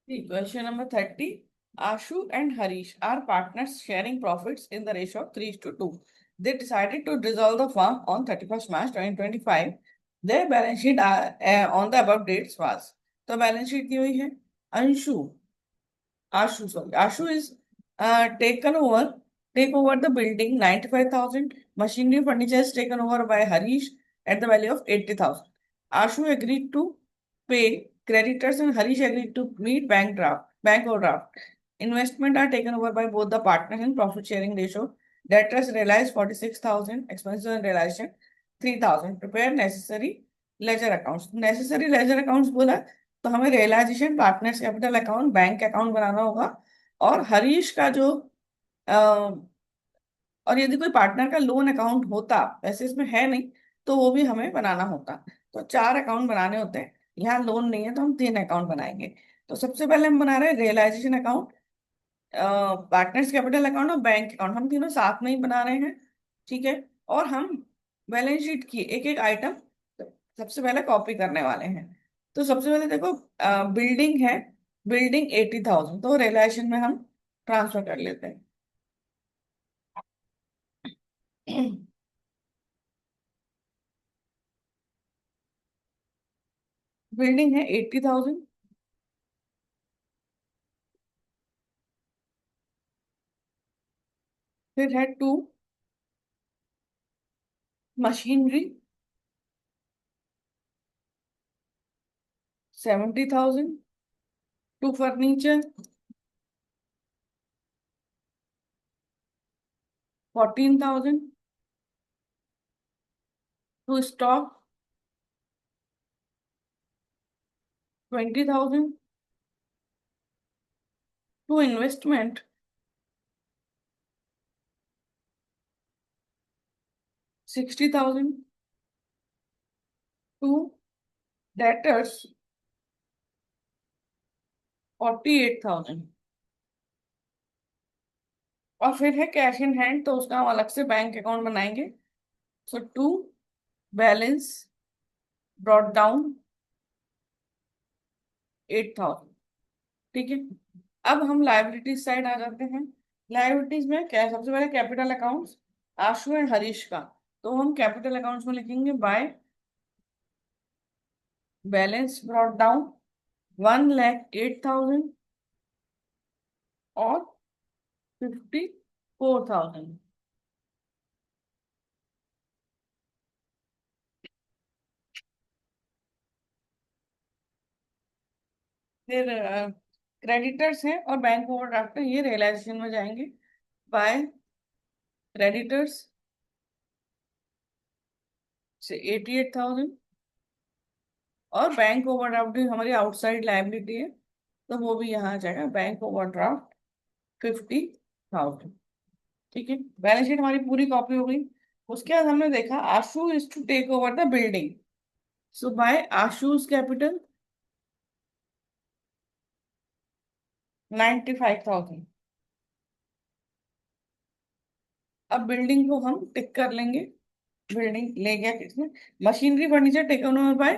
Question number 30. Ashu and Harish are partners sharing profits in the ratio of 3:2. They decided to dissolve the firm on 31st March 2025. Their balance sheet on the above dates was. तो balance sheet दी हुई है. Anshu Ashu is taken over, take over the building 95,000. Machinery furniture is taken over by Harish at the value of 80,000. Ashu agreed to pay creditors and Harish agreed to meet bank overdraft. Investment are taken over by both the partners in profit sharing ratio. Debtors realized 46,000, expenses and realization 3,000. Prepare necessary ledger accounts. Necessary ledger accounts बोला तो हमें realisation, partners capital account, bank account बनाना होगा. और हरीश का जो और यदि कोई पार्टनर का लोन अकाउंट होता, वैसे इसमें है नहीं, तो वो भी हमें बनाना होता. तो 4 अकाउंट बनाने होते हैं. यहाँ लोन नहीं है तो हम 3 अकाउंट बनाएंगे. तो सबसे पहले हम बना रहे हैं realisation account, partners capital account और बैंक अकाउंट. हम तीनों साथ में ही बना रहे हैं. ठीक है. और हम बैलेंस शीट की एक एक आइटम सबसे पहले कॉपी करने वाले हैं. तो सबसे पहले देखो, बिल्डिंग है. बिल्डिंग 80,000, तो रियलाइजेशन में हम ट्रांसफर कर लेते हैं. बिल्डिंग है 80,000. फिर है to machinery 70,000. To furniture 14,000. To stock 20,000. To investment 60,000. To debtors 48,000. और फिर है कैश इन हैंड, तो उसका हम अलग से बैंक अकाउंट बनाएंगे. सो टू बैलेंस ब्रॉट डाउन 8,000. ठीक है. अब हम लाइबिलिटीज साइड आ जाते हैं. लाइबिलिटीज में क्या, सबसे पहले capital accounts Ashu and Harish का. तो हम कैपिटल अकाउंट्स में लिखेंगे बाय बैलेंस ब्रॉट डाउन 1,08,000 और 54,000. फिर क्रेडिटर्स हैं और बैंक ओवरड्राफ्ट है, ये रियलाइजेशन में जाएंगे. बाय क्रेडिटर्स से 88,000 और बैंक ओवरड्राफ्ट भी हमारी आउटसाइड लाइबिलिटी है, तो वो भी यहाँ आ जाएगा. Bank overdraft 50,000. ठीक है. बैलेंस शीट हमारी पूरी कॉपी हो गई. उसके बाद हमने देखा Ashu is to take over the building. So by Ashu's capital 95,000. अब बिल्डिंग को हम टिक कर लेंगे. बिल्डिंग ले गया किसने, machinery furniture taken over by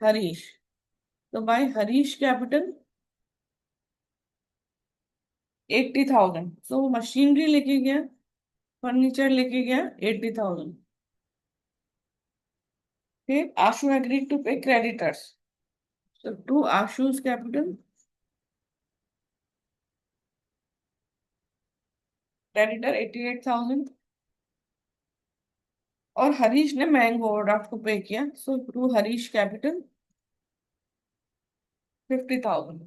Harish. तो by Harish capital 80,000. So machinery लेके गया, फर्नीचर लेके गया 80,000. फिर Ashu agreed to pay creditors. So to Ashu's capital creditor 88,000. और हरीश ने बैंक ओवरड्राफ्ट को पे किया, सो टू हरीश कैपिटल 50,000.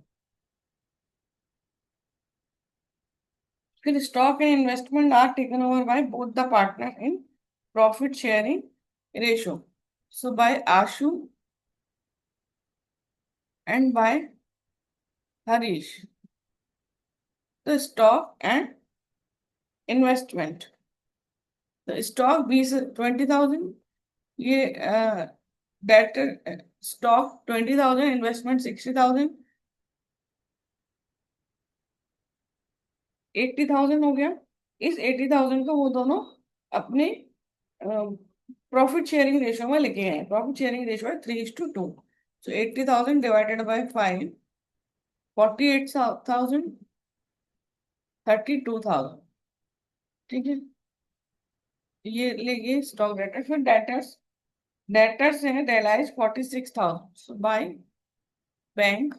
फिर stock and investment are taken over by both the partner in profit sharing ratio. So by Ashu and by Harish. तो स्टॉक एंड इन्वेस्टमेंट, तो stock 20,000, ये date stock 20,000, investment 60,000, 80,000 हो गया. इस 80,000 को वो दोनों अपने प्रॉफिट शेयरिंग रेशो में लेके गए. प्रॉफिट शेयरिंग रेशो है 3:2. So 80,000 divided by 5, 48,000, 32,000। ठीक है, ये लेंगे स्टॉक डेटर। फिर डेटर्स, डेटर्स है रियलाइज 46,000 बाय बैंक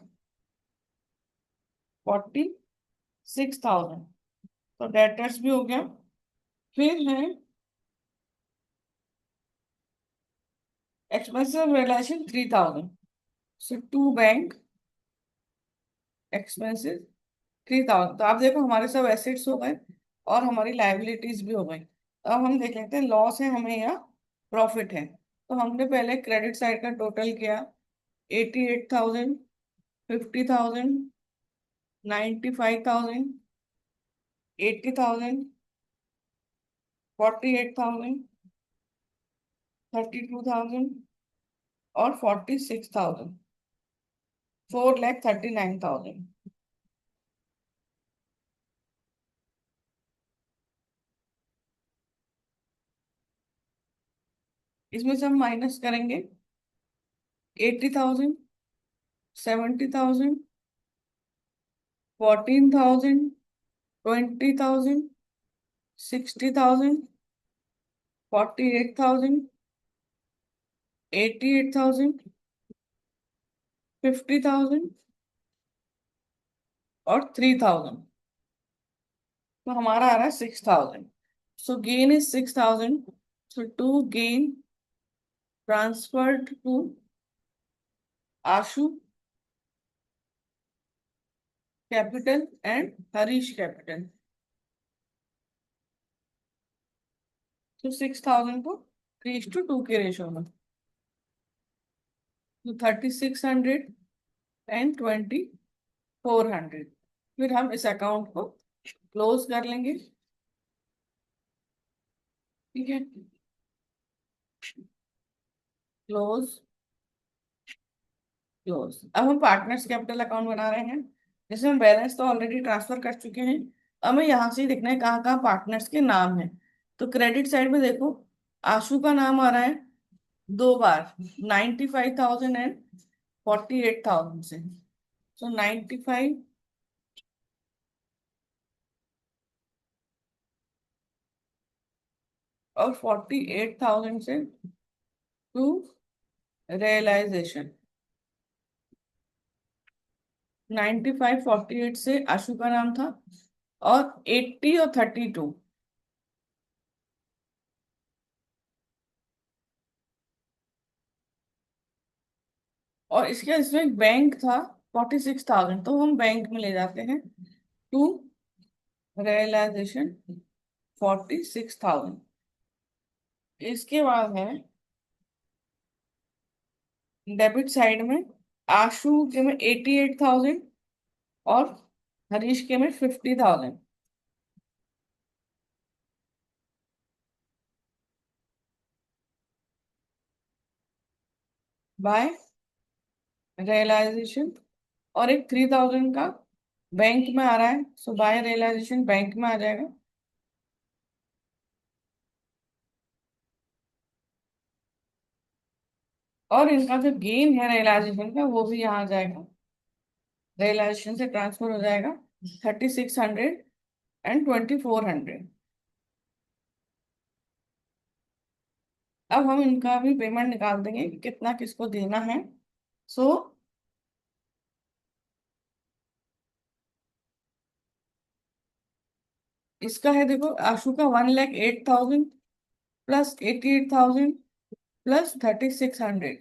46,000, तो डेटर्स भी हो गया। फिर है expensive realisation 3,000, so to bank expensive 3,000। तो आप देखो हमारे सब एसेट्स हो गए और हमारी लाइबिलिटीज भी हो गई। अब हम देख लेते हैं लॉस है हमें या प्रॉफिट है। तो हमने पहले क्रेडिट साइड का टोटल किया, 88,000, 50,000, 95,000, 80,000, 48,000, 32,000 और 46,000, 4,39,000। इसमें से हम माइनस करेंगे 80,000, 70,000, 14,000, 20,000, 60,000, 48,000, 88,000, 50,000 और 3,000। तो हमारा आ रहा है 6,000। So gain is 6,000। So to gain transferred to Ashu capital and Harish capital. तो 6,000 को 3:2 के रेशो में, तो 3,600 एंड 2,400। फिर हम इस अकाउंट को क्लोज कर लेंगे। ठीक है, क्लोज, क्लोज। अब हम पार्टनर्स कैपिटल अकाउंट बना रहे हैं, जिसमें हम बैलेंस तो ऑलरेडी ट्रांसफर कर चुके हैं। अब हमें यहाँ से ही देखना है कहाँ कहाँ पार्टनर्स के नाम है। तो क्रेडिट साइड में देखो, आशु का नाम आ रहा है दो बार, 95,000 एंड 48,000 से। सो 95 और 48,000 से टू रियलाइजेशन। 95, 48 से आशु का नाम था, और 80 और 32। और इसके इसमें एक बैंक था 46,000, तो हम बैंक में ले जाते हैं टू रियलाइजेशन 46,000। इसके बाद है डेबिट साइड में, आशु के में 88,000 और हरीश के में 50,000 बाय रियलाइजेशन, और एक 3,000 का बैंक में आ रहा है, सो बाय रियलाइजेशन बैंक में आ जाएगा। और इनका जो गेन है रियलाइजेशन का वो भी यहाँ आ जाएगा, रियलाइजेशन से ट्रांसफर हो जाएगा 3,600 एंड 2,400। अब हम इनका भी पेमेंट निकाल देंगे कि कितना किसको देना है। सो इसका है देखो, आशु का 1,08,000 प्लस 88,000 प्लस 3,600,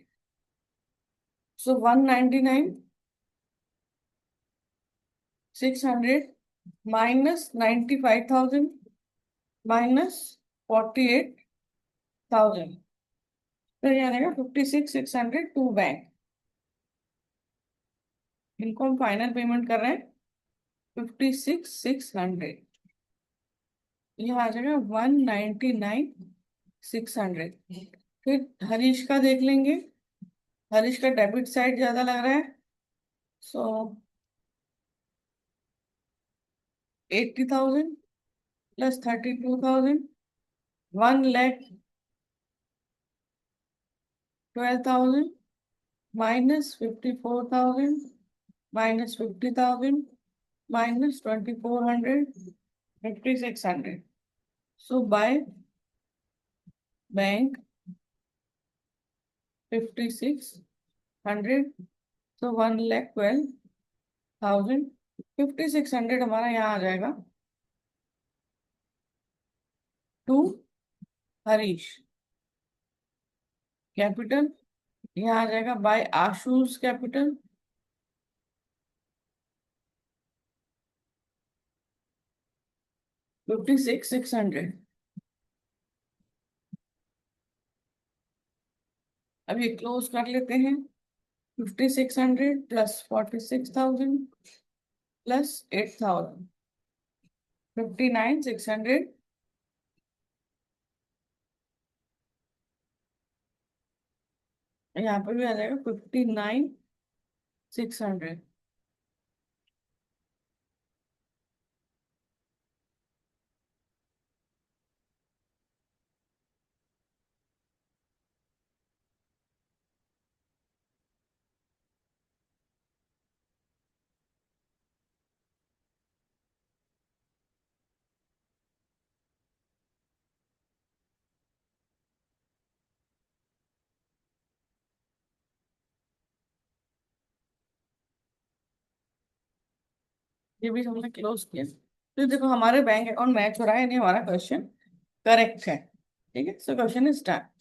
सो 199,600 माइनस 95,000 माइनस 48,000। तो ये आएगा 56,600 टू बैंक। इनको हम फाइनल पेमेंट कर रहे हैं 56,600। यह आ जाएगा 199,600। फिर हरीश का देख लेंगे, हरीश का डेबिट साइड ज्यादा लग रहा है, सो 80,000 plus 32,000, 1,12,000 minus 54,000 minus 50,000 minus 2,400, 5,600. So by bank 5,600, so 1,12,000, 5,600 हमारा यहाँ आ जाएगा टू हरीश। कैपिटल यहाँ आ जाएगा बाय आशुस कैपिटल 56,600। अब ये क्लोज कर लेते हैं। 5,600 प्लस 46,000 प्लस 8,000, 59,600। यहाँ पे भी आ जाएगा 59,600। ये भी हमने क्लोज किया। तो देखो हमारे बैंक अकाउंट मैच हो रहा है, यानी हमारा क्वेश्चन करेक्ट है। ठीक है, सो क्वेश्चन इज डन।